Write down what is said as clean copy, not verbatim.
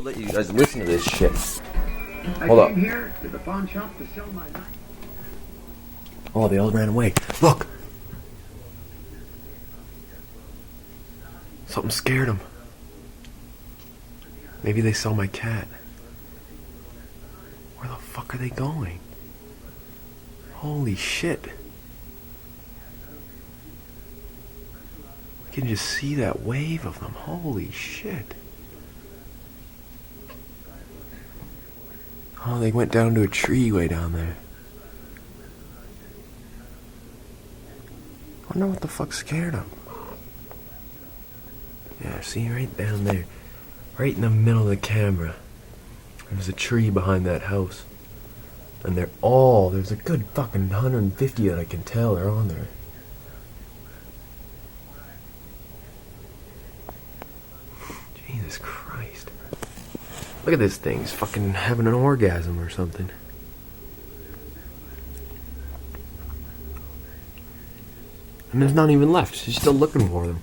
Let you guys listen to this shit. Hold up. Here to the pawn shop to sell my knife. Oh, they all ran away. Look! Something scared them. Maybe they saw my cat. Where the fuck are they going? Holy shit. I can just see that wave of them. Holy shit. Oh, they went down to a tree way down there. I wonder what the fuck scared them. Yeah, see, right down there. Right in the middle of the camera. There's a tree behind that house. And there's a good fucking 150 that I can tell are on there. Jesus Christ. Look at this thing. It's fucking having an orgasm or something. And there's not even left. She's still looking for them.